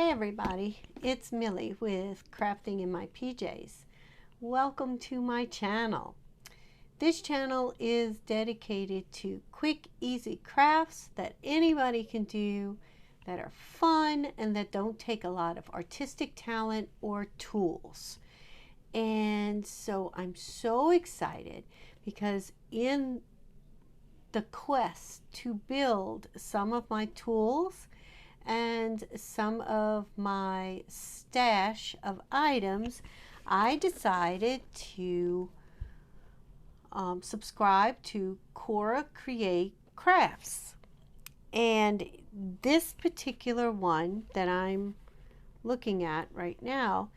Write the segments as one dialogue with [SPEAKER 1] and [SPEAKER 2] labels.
[SPEAKER 1] Hey everybody, it's Millie with Crafting in My PJs. Welcome to my channel. This channel is dedicated to quick, easy crafts that anybody can do, that are fun and that don't take a lot of artistic talent or tools. And so I'm so excited because in the quest to build some of my tools and some of my stash of items, I decided to subscribe to CoraCreaCrafts. And this particular one that I'm looking at right now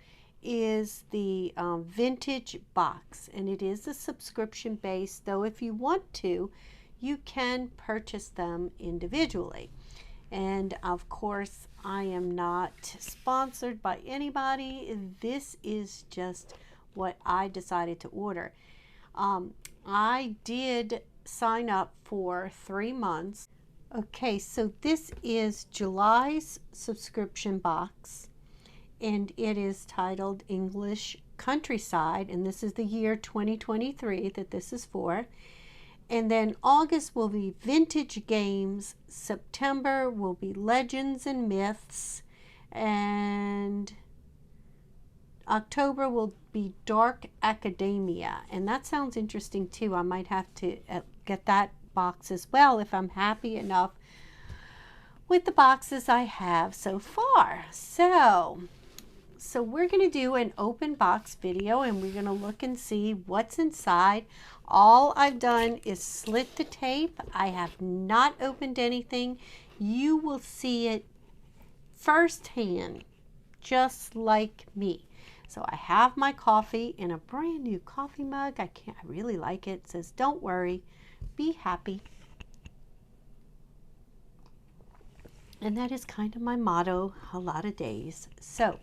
[SPEAKER 1] is the vintage box, and it is a subscription based, though if you want to, you can purchase them individually. And of course, I am not sponsored by anybody. This is just what I decided to order. I did sign up for 3 months. Okay, so this is July's subscription box, and it is titled English Countryside, and this is the year 2023 that this is for. And then August will be Vintage Games, September will be Legends and Myths, and October will be Dark Academia. And that sounds interesting too. I might have to get that box as well if I'm happy enough with the boxes I have so far. So we're going to do an open box video, and we're going to look and see what's inside. All I've done is slit the tape. I have not opened anything. You will see it firsthand, just like me. So I have my coffee in a brand new coffee mug. I really like it. It says, "Don't worry, be happy." And that is kind of my motto a lot of days. So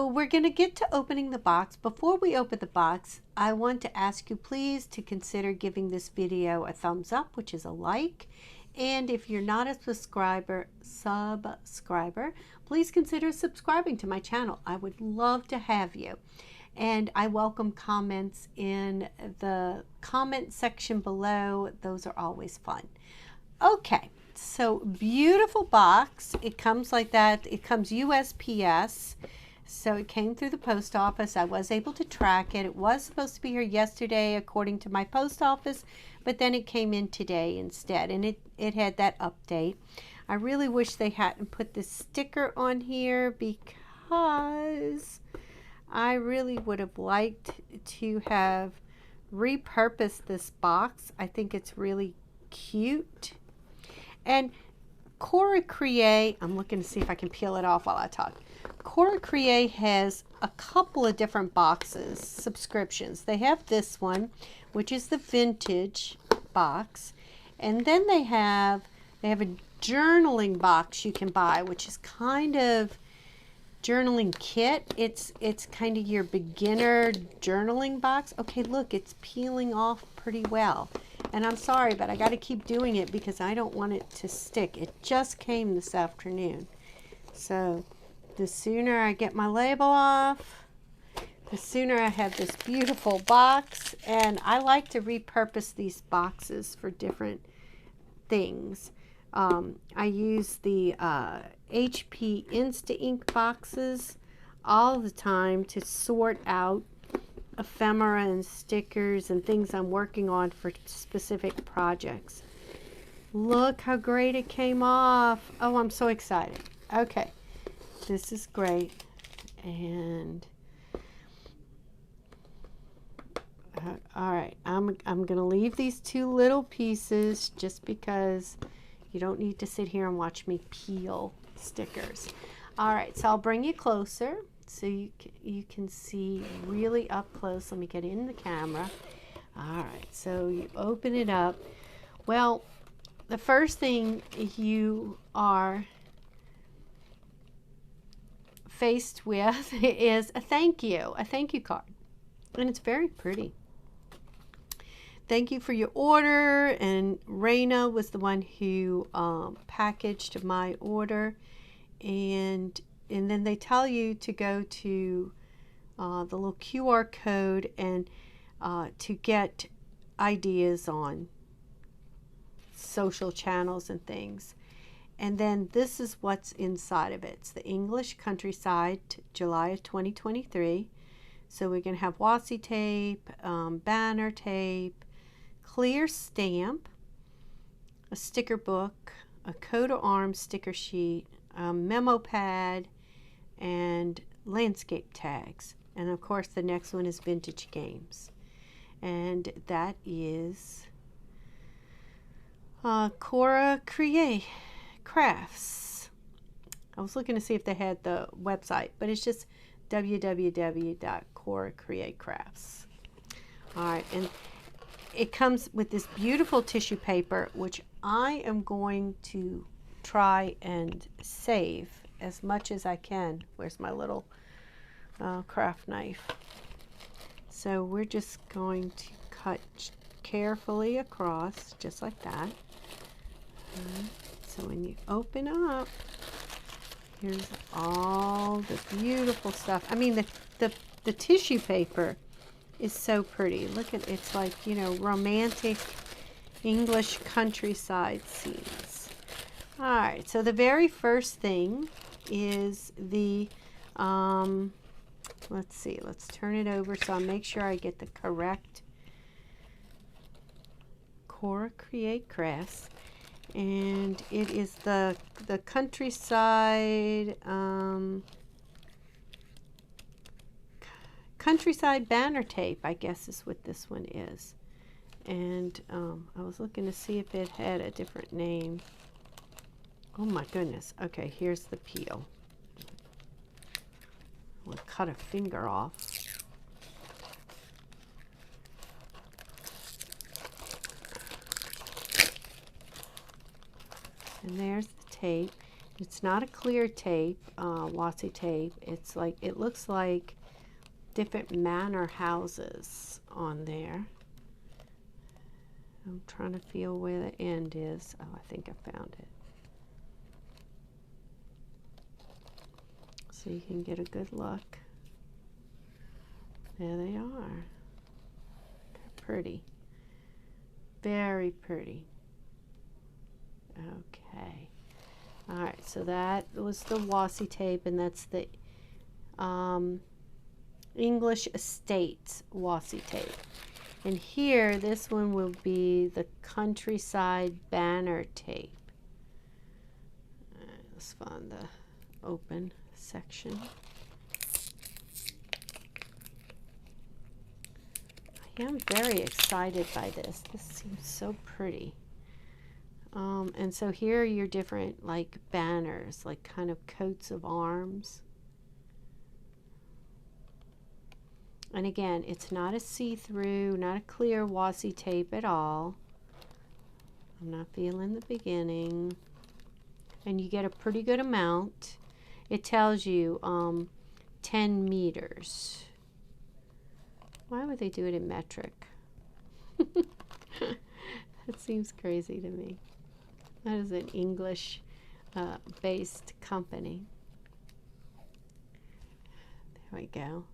[SPEAKER 1] we're going to get to opening the box. Before we open the box, I want to ask you please to consider giving this video a thumbs up, which is a like. And if you're not a subscriber, please consider subscribing to my channel. I would love to have you. And I welcome comments in the comment section below. Those are always fun. Okay, so beautiful box. It comes like that. It comes USPS. So it came through the post office. I was able to track it. It was supposed to be here yesterday according to my post office, but then it came in today instead, and it had that update. I really wish they hadn't put this sticker on here because I really would have liked to have repurposed this box. I think it's really cute. And CoraCreate, I'm looking to see if I can peel it off while I talk. CoraCreate has a couple of different boxes, subscriptions. They have this one, which is the vintage box, and then they have a journaling box you can buy, which is kind of journaling kit. It's kind of your beginner journaling box. Okay, look, it's peeling off pretty well. And I'm sorry, but I got to keep doing it because I don't want it to stick. It just came this afternoon. So the sooner I get my label off, the sooner I have this beautiful box. And I like to repurpose these boxes for different things. I use the HP Insta Ink boxes all the time to sort out ephemera and stickers and things I'm working on for specific projects. Look how great it came off. Oh, I'm so excited. Okay, this is great. And all right, I'm gonna leave these two little pieces just because you don't need to sit here and watch me peel stickers. All right, so I'll bring you closer so you can see really up close. Let me get in the camera. All right, so you open it up. Well, the first thing you are faced with is a thank you card. And it's very pretty. Thank you for your order. And Raina was the one who packaged my order. and then they tell you to go to the little QR code and to get ideas on social channels and things. And then this is what's inside of it. It's the English Countryside, July of 2023. So we're going to have washi tape, banner tape, clear stamp, a sticker book, a coat of arms sticker sheet, a memo pad, and landscape tags. And of course the next one is vintage games. And that is CoraCreaCrafts. I was looking to see if they had the website, but it's just www.CoraCreaCrafts. All right, and it comes with this beautiful tissue paper, which I am going to try and save as much as I can. Where's my little craft knife? So we're just going to cut carefully across, just like that. So when you open up, here's all the beautiful stuff. I mean, the tissue paper is so pretty. Look at it's like, you know, romantic English countryside scenes. All right, so the very first thing is the let's see, let's turn it over so I'll make sure I get the correct CoraCreaCrafts. And it is the countryside countryside banner tape, I guess is what this one is. And I was looking to see if it had a different name. Oh my goodness. Okay, here's the peel. We'll cut a finger off. And there's the tape. It's not a clear tape, washi tape. It's like, it looks like different manor houses on there. I'm trying to feel where the end is. Oh, I think I found it. So you can get a good look. There they are. They're pretty. Very pretty. Okay. All right, so that was the washi tape, and that's the English Estates washi tape. And here, this one will be the countryside banner tape. All right, let's find the open section. I am very excited by this. This seems so pretty. And so here are your different like banners, like kind of coats of arms. And again, it's not a see-through, not a clear washi tape at all. I'm not feeling the beginning. And you get a pretty good amount. It tells you 10 meters. Why would they do it in metric? That seems crazy to me. That is an English based company. There we go.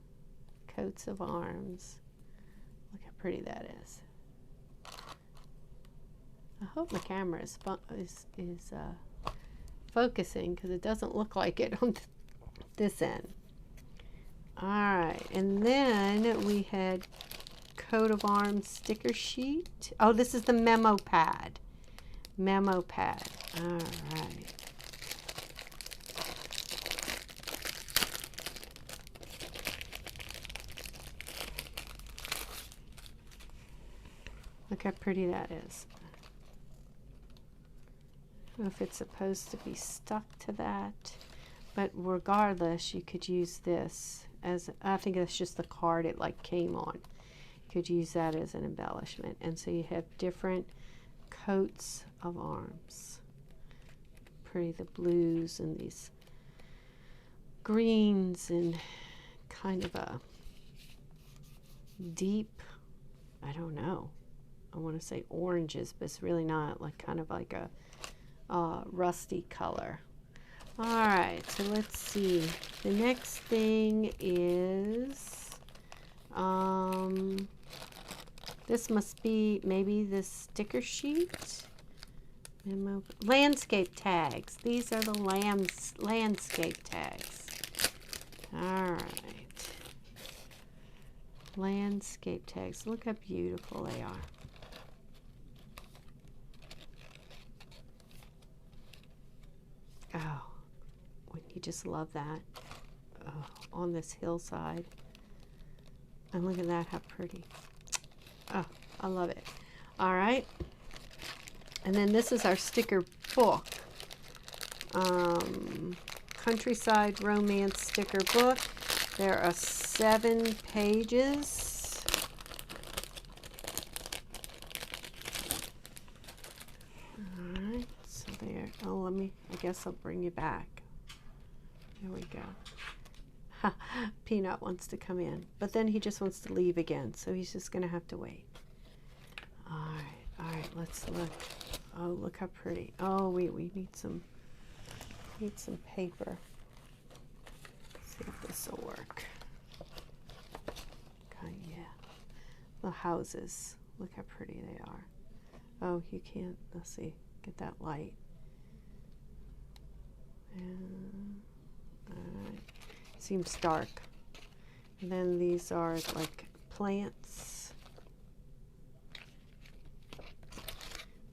[SPEAKER 1] Coats of arms. Look how pretty that is. I hope my camera is focusing, because it doesn't look like it on this end. All right, and then we had coat of arms sticker sheet. Oh, this is the memo pad. Memo pad. All right. Look how pretty that is. I don't know if it's supposed to be stuck to that, but regardless, you could use this as, I think that's just the card it like came on. You could use that as an embellishment. And so you have different coats of arms. Pretty, the blues and these greens and kind of a deep, I don't know, I want to say oranges, but it's really not, like kind of like a rusty color. All right, so let's see. The next thing is, this must be maybe the sticker sheet. Landscape tags. These are the landscape tags. All right. Landscape tags. Look how beautiful they are. Oh, wouldn't you just love that? Oh, on this hillside. And look at that, how pretty. Oh, I love it. All right. And then this is our sticker book. Countryside Romance sticker book. There are 7 pages. All right, so there. Oh, I guess I'll bring you back. There we go. Peanut wants to come in, but then he just wants to leave again, so he's just going to have to wait. All right, let's look. Oh, look how pretty. Oh, we need some paper. Let's see if this will work. Okay, yeah. The houses. Look how pretty they are. Oh, you can't, let's see, get that light. And, all right. Seems dark. And then these are like plants.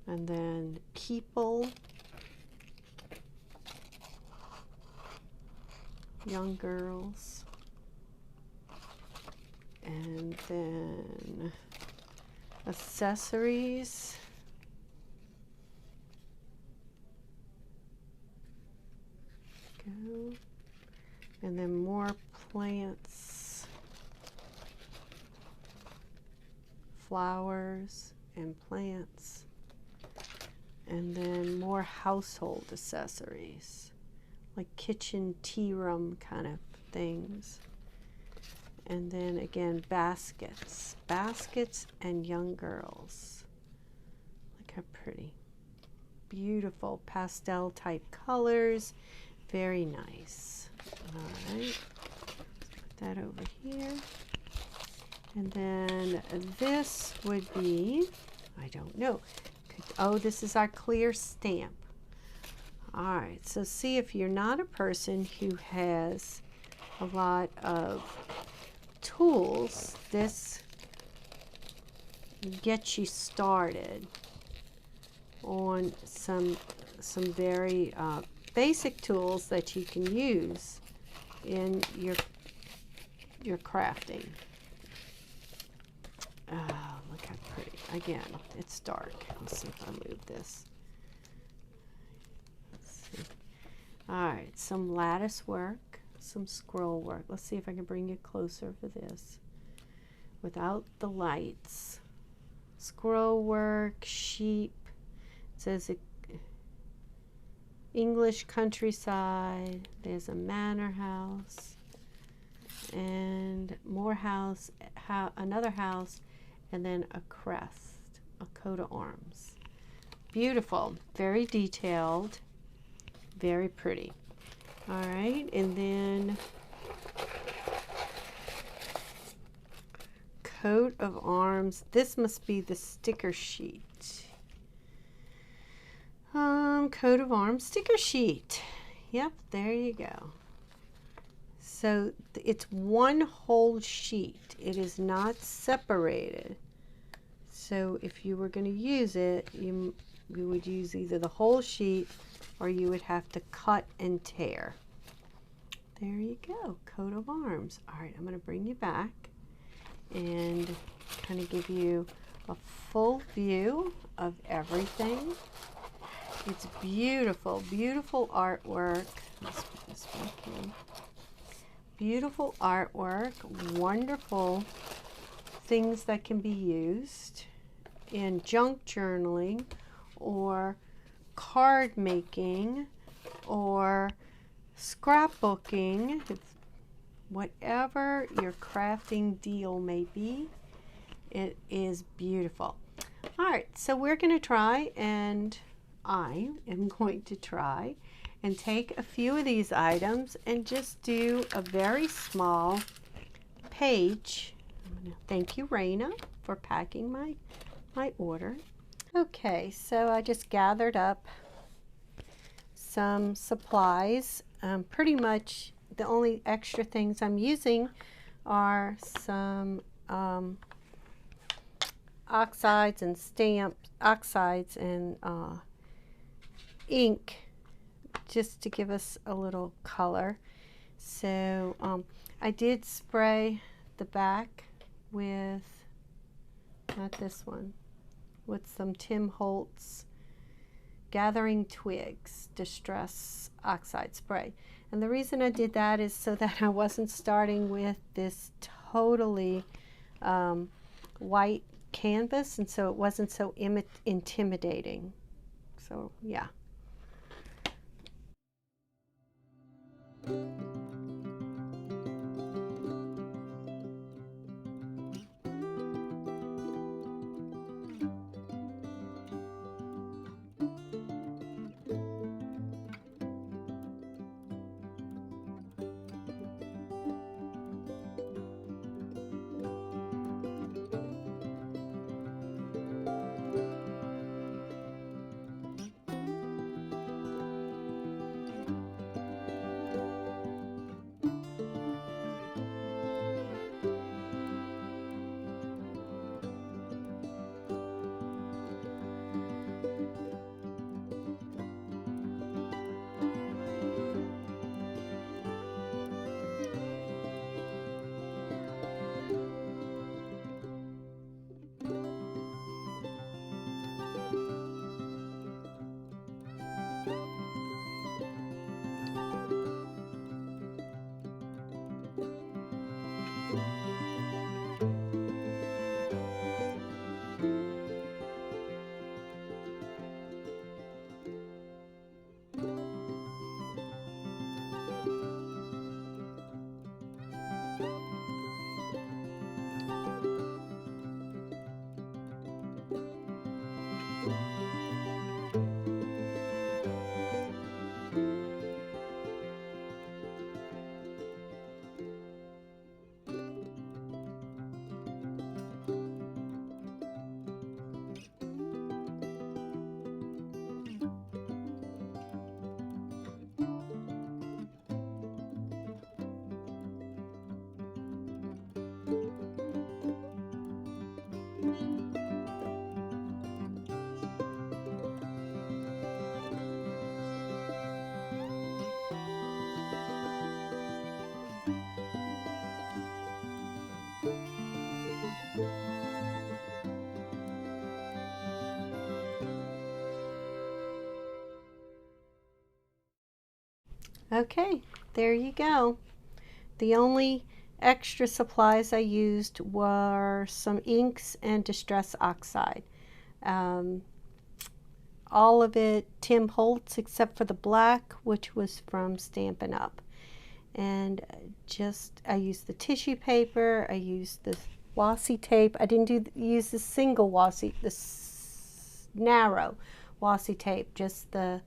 [SPEAKER 1] And then people, young girls, and then accessories, go, and then more plants, flowers and plants. And then more household accessories, like kitchen tea room kind of things. And then again, baskets and young girls. Look how pretty. Beautiful pastel type colors. Very nice. All right, put that over here. And then this would be, I don't know. Oh, this is our clear stamp. All right, so see, if you're not a person who has a lot of tools, this gets you started on some very basic tools that you can use in your crafting. Oh, look how pretty. Again, it's dark. Let's see if I move this. Let's see. All right, some lattice work, some scroll work. Let's see if I can bring you closer for this without the lights. Scroll work, sheep. It says English countryside. There's a manor house and more house, another house, and then a crest, a coat of arms. Beautiful, very detailed, very pretty. All right, and then coat of arms. This must be the sticker sheet. Coat of arms sticker sheet. Yep, there you go. So it's one whole sheet. It is not separated. So if you were going to use it, you would use either the whole sheet or you would have to cut and tear. There you go, coat of arms. All right, I'm going to bring you back and kind of give you a full view of everything. It's beautiful, beautiful artwork. Let's put this back in. Beautiful artwork, wonderful things that can be used in junk journaling or card making or scrapbooking. Whatever your crafting deal may be, it is beautiful. All right, so we're going to try, and I am going to try and take a few of these items and just do a very small page. Thank you, Raina, for packing my order. Okay, so I just gathered up some supplies. Pretty much the only extra things I'm using are some oxides and ink, just to give us a little color. So I did spray the back with, not this one, with some Tim Holtz Gathering Twigs Distress Oxide Spray. And the reason I did that is so that I wasn't starting with this totally white canvas, and so it wasn't so intimidating. So yeah. Okay, there you go. The only extra supplies I used were some inks and Distress Oxide. All of it Tim Holtz except for the black, which was from Stampin' Up. And I used the tissue paper, I used the washi tape. I didn't use the single washi, narrow washi tape, just the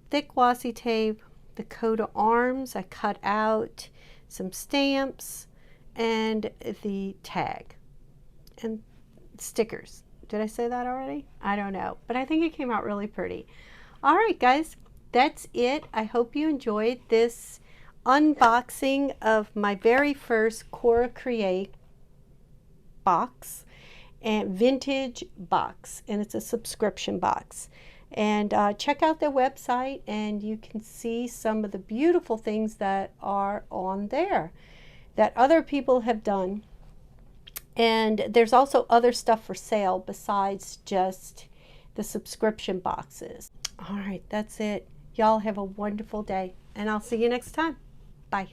[SPEAKER 1] thick washi tape. The coat of arms I cut out, some stamps, and the tag and stickers. Did I say that already? I don't know, but I think it came out really pretty. All right, guys, that's it. I hope you enjoyed this unboxing of my very first CoraCreate box, and vintage box, and it's a subscription box. And check out their website and you can see some of the beautiful things that are on there that other people have done. And there's also other stuff for sale besides just the subscription boxes. All right, that's it. Y'all have a wonderful day, and I'll see you next time. Bye.